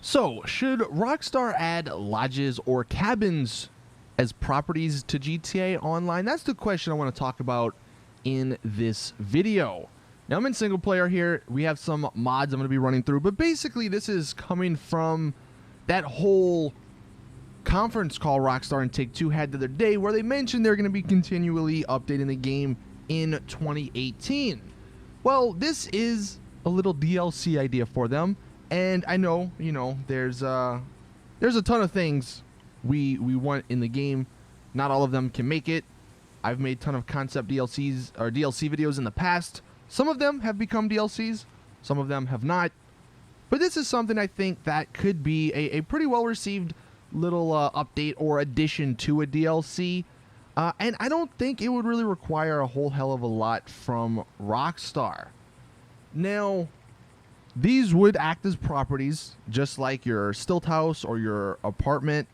So, should Rockstar add lodges or cabins as properties to GTA Online? That's the question I want to talk about in this video. Now, I'm in single player here. We have some mods I'm going to be running through, but basically this is coming from that whole conference call Rockstar and Take-Two had the other day where they mentioned they're going to be continually updating the game in 2018. Well, this is a little DLC idea for them. And I know, there's a ton of things we want in the game. Not all of them can make it. I've made a ton of concept DLCs or DLC videos in the past. Some of them have become DLCs. Some of them have not. But this is something I think that could be a pretty well-received little update or addition to a DLC. And I don't think it would really require a whole hell of a lot from Rockstar. Now, these would act as properties, just like your stilt house or your apartment.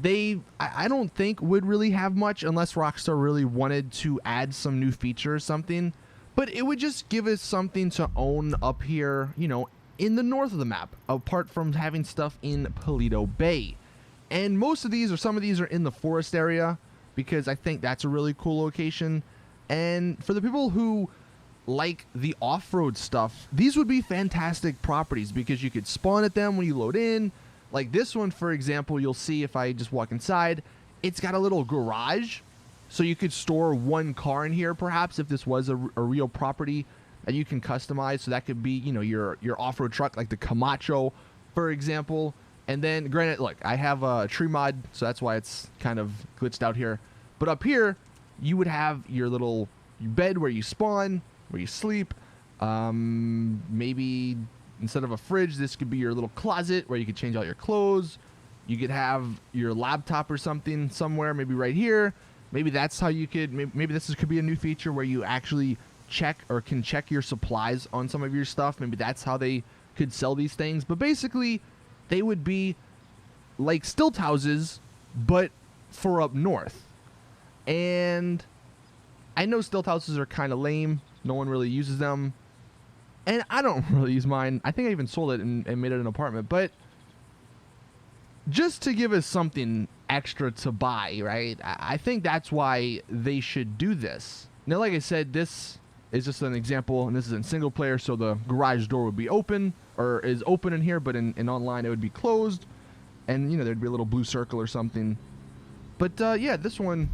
I don't think would really have much unless Rockstar really wanted to add some new feature or something. But it would just give us something to own up here, in the north of the map, apart from having stuff in Paleto Bay. And most of these, or some of these, are in the forest area, because I think that's a really cool location. And for the people who like the off-road stuff, these would be fantastic properties because you could spawn at them when you load in. Like this one, for example, you'll see if I just walk inside, it's got a little garage, so you could store one car in here perhaps if this was a real property that you can customize. So that could be, your off-road truck, like the Camacho, for example. And then, granted, look, I have a tree mod, so that's why it's kind of glitched out here. But up here, you would have your little bed where you spawn, where you sleep. Maybe instead of a fridge, this could be your little closet where you could change out your clothes. You could have your laptop or something somewhere, maybe right here. Maybe that's how you could, maybe this could be a new feature where you actually check or can check your supplies on some of your stuff. Maybe that's how they could sell these things. But basically, they would be like stilt houses, but for up north. And I know stilt houses are kind of lame. No one really uses them. And I don't really use mine. I think I even sold it and made it an apartment. But just to give us something extra to buy, right? I think that's why they should do this. Now, like I said, this is just an example, and this is in single player, so the garage door would be open, or is open in here, but in online it would be closed. And, there'd be a little blue circle or something. But, yeah, this one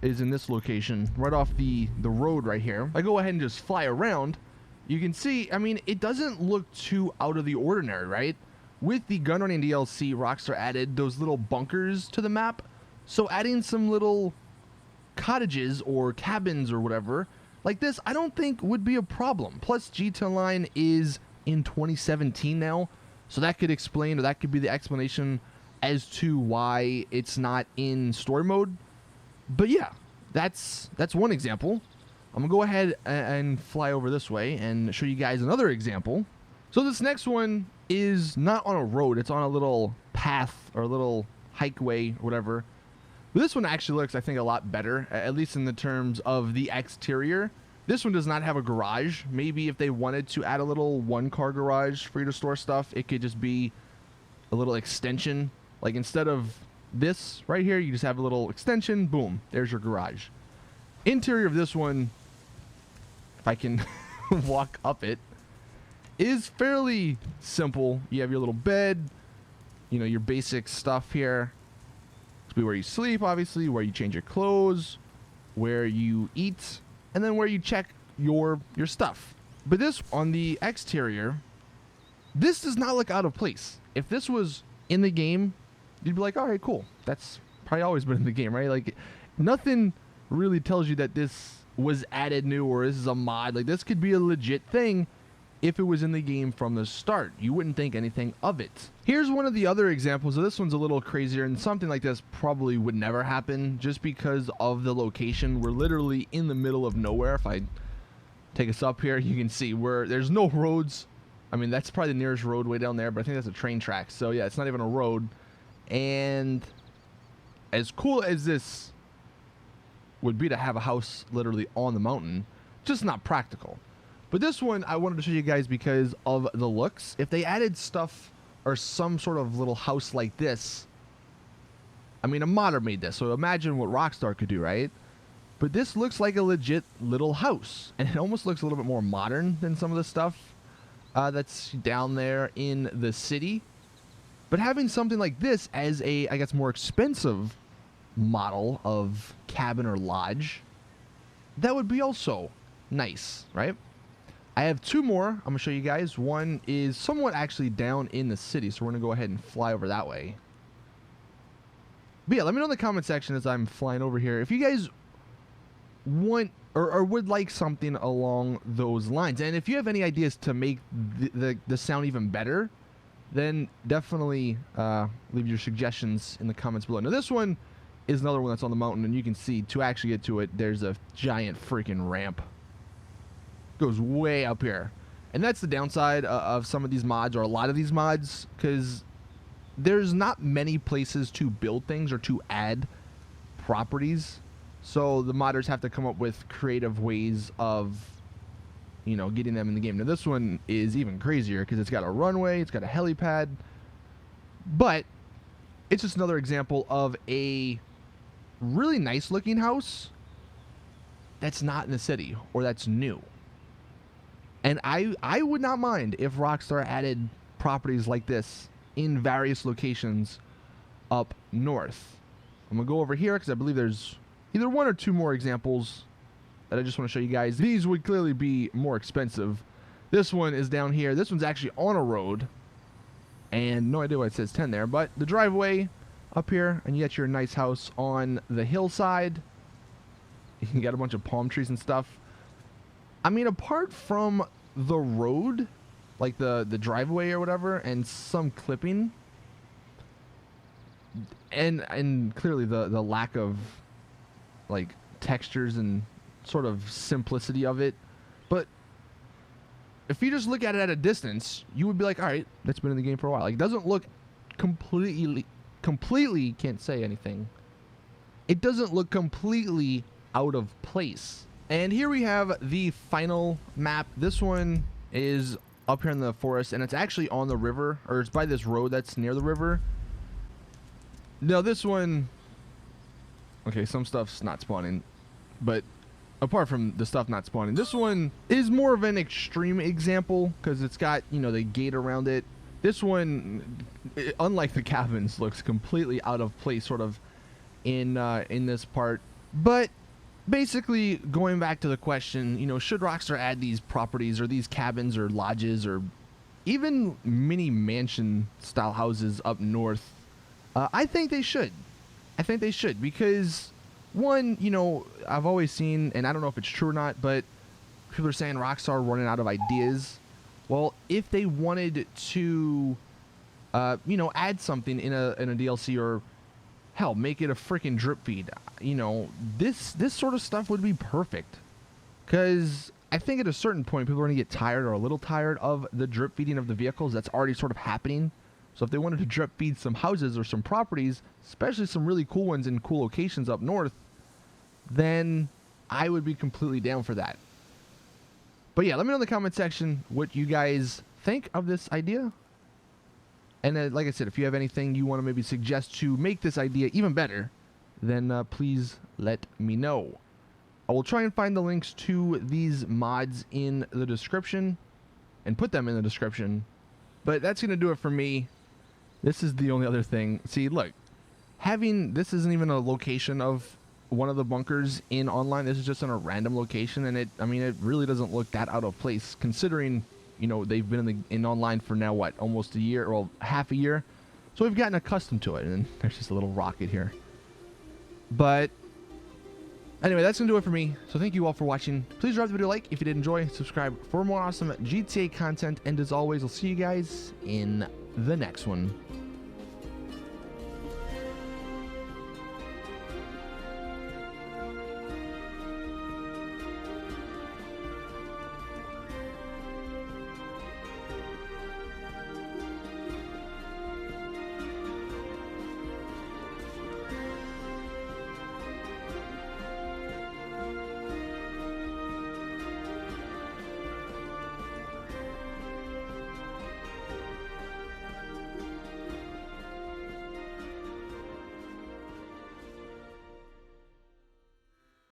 is in this location, right off the road right here. I go ahead and just fly around. You can see, it doesn't look too out of the ordinary, right? With the gun running DLC, Rockstar added those little bunkers to the map. So adding some little cottages or cabins or whatever like this, I don't think would be a problem. Plus, GTA Online is in 2017 now, so that could explain, or that could be the explanation as to why it's not in story mode. But yeah, that's one example. I'm gonna go ahead and fly over this way and show you guys another example. So this next one is not on a road, it's on a little path or a little hikeway or whatever. But this one actually looks, I think, a lot better, at least in the terms of the exterior. This one does not have a garage. Maybe if they wanted to add a little one-car garage for you to store stuff, it could just be a little extension. Like instead of this right here, you just have a little extension, boom, there's your garage. Interior of this one, if I can walk up it, is fairly simple. You have your little bed, your basic stuff here. This will be where you sleep, obviously, where you change your clothes, where you eat, and then where you check your stuff. But this, on the exterior, this does not look out of place. If this was in the game, you'd be like, all right, cool. That's probably always been in the game, right? Like, nothing really tells you that this was added new or this is a mod. Like, this could be a legit thing if it was in the game from the start. You wouldn't think anything of it. Here's one of the other examples. So this one's a little crazier, and something like this probably would never happen just because of the location. We're literally in the middle of nowhere. If I take us up here, you can see where there's no roads. That's probably the nearest road way down there, but I think that's a train track. So yeah, it's not even a road. And as cool as this would be to have a house literally on the mountain, just not practical. But this one I wanted to show you guys because of the looks. If they added stuff or some sort of little house like this. I mean, a modder made this, so imagine what Rockstar could do, right? But this looks like a legit little house, and it almost looks a little bit more modern than some of the stuff that's down there in the city. But having something like this as a, I guess, more expensive model of cabin or lodge, that would be also nice, right? I have two more I'm gonna show you guys. One is somewhat actually down in the city, so we're gonna go ahead and fly over that way. But yeah, let me know in the comment section as I'm flying over here if you guys want or would like something along those lines, and if you have any ideas to make the sound even better, then definitely leave your suggestions in the comments below. Now this one is another one that's on the mountain, and you can see to actually get to it, there's a giant freaking ramp. Goes way up here, and that's the downside of some of these mods, or a lot of these mods, because there's not many places to build things or to add properties, so the modders have to come up with creative ways of, you know, getting them in the game. Now this one is even crazier because it's got a runway, it's got a helipad, but it's just another example of a really nice looking house that's not in the city or that's new. And I would not mind if Rockstar added properties like this in various locations up north. I'm gonna go over here because I believe there's either one or two more examples that I just want to show you guys. These would clearly be more expensive. This one is down here. This one's actually on a road, and no idea why it says 10 there, but the driveway up here, and you got your nice house on the hillside. You got a bunch of palm trees and stuff. I mean, apart from the road, like the driveway or whatever, and some clipping, and clearly the lack of like textures and sort of simplicity of it, but if you just look at it at a distance, you would be like, all right, that's been in the game for a while. Like, it doesn't look completely can't say anything. It doesn't look completely out of place. And here we have the final map. This one is up here in the forest, and it's actually on the river, or it's by this road that's near the river. Now this one, okay, some stuff's not spawning, but apart from the stuff not spawning, this one is more of an extreme example because it's got, you know, the gate around it. This one, unlike the cabins, looks completely out of place sort of in this part. But basically, going back to the question, you know, should Rockstar add these properties or these cabins or lodges or even mini mansion style houses up north? I think they should. I think they should because, one, you know, I've always seen, and I don't know if it's true or not, but people are saying Rockstar running out of ideas. Well, if they wanted to, you know, add something in a DLC, or hell, make it a freaking drip feed, you know, this sort of stuff would be perfect. Because I think at a certain point, people are going to get tired or a little tired of the drip feeding of the vehicles that's already sort of happening. So if they wanted to drip feed some houses or some properties, especially some really cool ones in cool locations up north, then I would be completely down for that. But yeah, let me know in the comment section what you guys think of this idea. And like I said, if you have anything you want to maybe suggest to make this idea even better, then please let me know. I will try and find the links to these mods in the description and put them in the description. But that's going to do it for me. This is the only other thing. See, look, this isn't even a location of one of the bunkers in online. This is just in a random location, and it really doesn't look that out of place considering, you know, they've been in online for now, what, almost a year, or half a year. So we've gotten accustomed to it, and there's just a little rocket here. But anyway, that's gonna do it for me. So thank you all for watching. Please drop the video a like if you did enjoy. Subscribe for more awesome GTA content, and as always, I'll see you guys in the next one.